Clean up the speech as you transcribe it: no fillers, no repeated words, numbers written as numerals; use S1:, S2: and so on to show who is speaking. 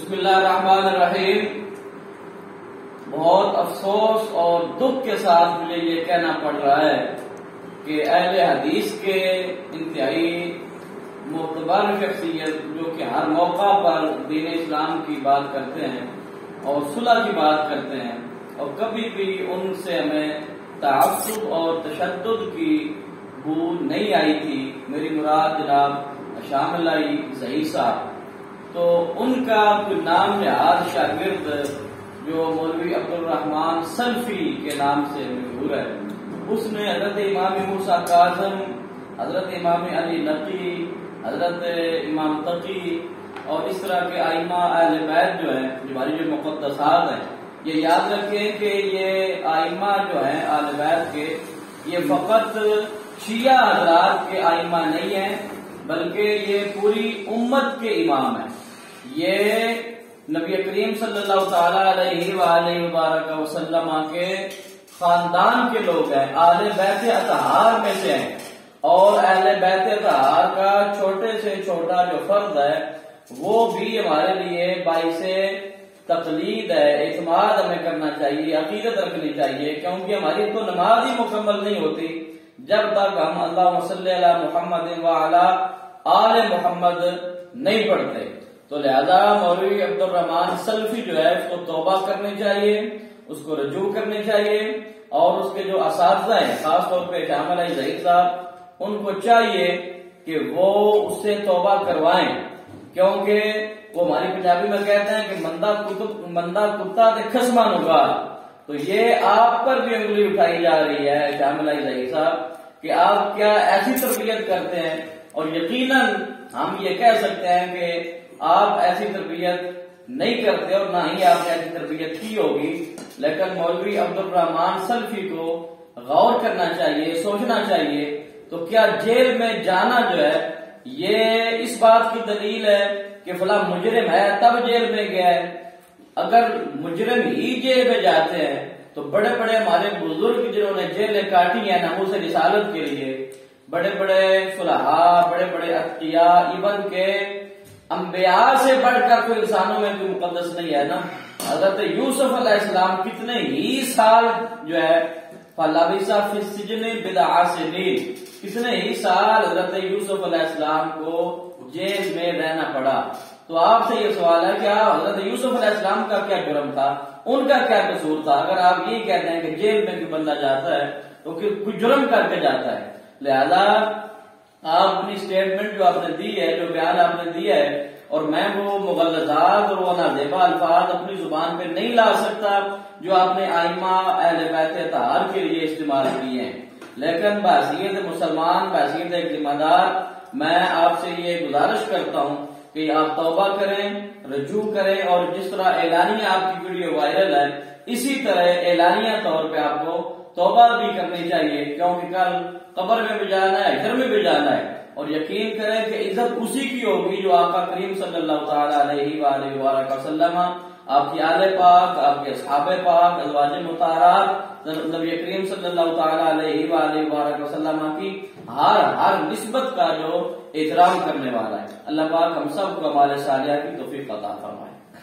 S1: بسم اللہ الرحمن الرحیم۔ بہت افسوس اور دکھ کے ساتھ مجھے یہ کہنا پڑ رہا ہے کہ اہل حدیث کے انتہائی معتبر شخصیت جو کہ ہر موقع پر دین اسلام کی بات کرتے ہیں اور صلح کی بات کرتے ہیں، اور کبھی بھی ان سے ہمیں تعصب اور تشدد کی بو نہیں آئی تھی۔ میری مراد جناب شامل ظہیر صاحب، تو ان کا کوئی نام نہاد شاگرد جو مولوی عبدالرحمن سلفی کے نام سے مشہور ہے، اس نے حضرت امام موسیٰ کاظم، حضرت امام علی نقی، حضرت امام تقی اور اس طرح کے ائمہ اہل بیت جو ہیں، ہماری جو مقدسات ہیں، یہ یاد رکھیں کہ یہ ائمہ جو ہیں اہل بیت کے، یہ فقط شیعہ حضرات کے ائمہ نہیں ہیں بلکہ یہ پوری امت کے امام ہیں۔ یہ نبی کریم صلی اللہ تعالی علیہ وآلہ وبارک وسلم کے خاندان کے لوگ ہیں، اہل بیت اطہار میں سے ہیں، اور اہل بیت اطہار کا چھوٹے سے چھوٹا جو فرد ہے وہ بھی ہمارے لیے باعث تقلید ہے۔ اعتماد ہمیں کرنا چاہیے، عقیدت رکھنی چاہیے، کیونکہ ہماری تو نماز ہی مکمل نہیں ہوتی جب تک ہم اللہم صلی علی محمد وعلی آل محمد نہیں پڑھتے۔ تو لہذا مولوی عبدالرحمن سلفی جو ہے اس کو توبہ کرنی چاہیے، اس کو رجوع کرنی چاہیے، اور اس کے جو اساتذہ ہیں خاص طور پہ شامل ظہیر صاحب، ان کو چاہیے کہ وہ اس سے توبہ کروائیں، کیونکہ وہ ہماری پنجابی میں کہتے ہیں کہ مندہ کتا تے خسما نگار۔ تو یہ آپ پر بھی انگلی اٹھائی جا رہی ہے شامل ظہیر صاحب کہ آپ کیا ایسی تربیت کرتے ہیں، اور یقیناً ہم یہ کہہ سکتے ہیں کہ آپ ایسی تربیت نہیں کرتے اور نہ ہی آپ نے ایسی تربیت کی ہوگی، لیکن مولوی عبدالرحمن سلفی کو غور کرنا چاہیے، سوچنا چاہیے۔ تو کیا جیل میں جانا جو ہے یہ اس بات کی دلیل ہے کہ فلاں مجرم ہے تب جیل میں گیا ہے؟ اگر مجرم ہی جیل میں جاتے ہیں تو بڑے بڑے ہمارے بزرگ جنہوں نے جیلیں کاٹی ہیں ناموس رسالت کے لیے، بڑے بڑے صلحاء، بڑے بڑے اتقیاء، ایون کے انبیاء سے بڑھ کر کوئی انسانوں میں کوئی مقدس نہیں ہے نا۔ حضرت یوسف علیہ السلام کتنے ہی سال جو ہے فَلَبِثَ فِي السِّجْنِ بِضْعَ سِنِينَ، کتنے ہی سال حضرت یوسف علیہ السلام کو جیل میں رہنا پڑا۔ تو آپ سے یہ سوال ہے کہ حضرت یوسف علیہ السلام کا کیا جرم تھا، ان کا کیا قصور تھا؟ اگر آپ یہ کہتے ہیں کہ جیل میں کوئی بندہ جاتا ہے تو کوئی جرم کر کے جاتا ہے، لہذا آپ اپنی سٹیٹمنٹ جو آپ نے دی ہے، جو بیان آپ نے دیا ہے، اور میں وہ مغلظات اور وہ نازیبا الفاظ اپنی زبان پہ نہیں لا سکتا جو آپ نے ائمہ اہل بیت اطہار کے لیے استعمال کیے ہیں، لیکن بحیثیت مسلمان، بحیثیت ایک ذمہ دار، میں آپ سے یہ گزارش کرتا ہوں کہ آپ توبہ کریں، رجوع کریں، اور جس طرح اعلانیہ آپ کی ویڈیو وائرل ہے اسی طرح اعلانیہ طور پہ آپ کو توبہ بھی کرنی چاہیے، کیونکہ کل قبر میں بھی جانا ہے، گھر میں بھی جانا ہے، اور یقین کریں کہ عزت اسی کی ہوگی جو آقا کریم صلی اللہ تعالی علیہ وآلہ وآلہ وسلم، آپ کی آل پاک، آپ کے اصحاب پاک، ازواج مطہرات، نبی کریم صلی اللہ تعالی علیہ وآلہ وآلہ وسلم کی ہر نسبت کا جو احترام کرنے والا ہے۔ اللہ پاک ہم سب کو اعمال صالحہ کی توفیق عطا فرمائے۔